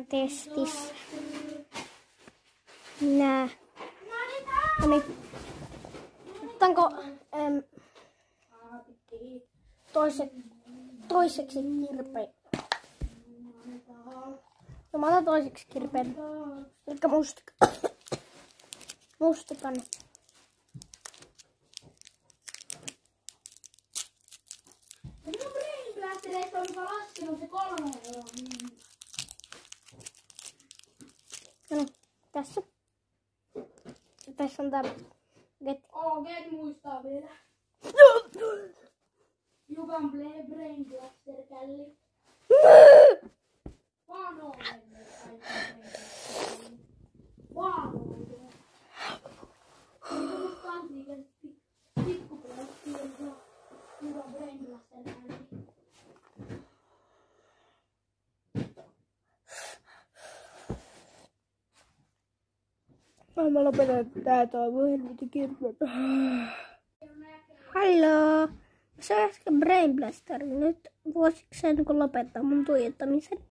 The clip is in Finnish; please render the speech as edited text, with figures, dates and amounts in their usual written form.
testissä. Nää. Noniin. Otanko toiseksi kirpeen? No mä otan toiseksi kirpeen. Elikkä mustikan. Minun brainblastereista on jopa laskenut se 3 euroa. No tässä. Tässä on tää Get. Get muistaa vielä. Jukan brainblaster källi. Vaan olen. Vaan olen. Nyt kansiikäisesti pikkuplastiin Jukan brainblaster källi. Mä lopetan tää helvetin kirpeen. Halloo! Se on äsken Brain Blaster. Nyt vuosiksi sen kun lopettaa mun tuijottamisen.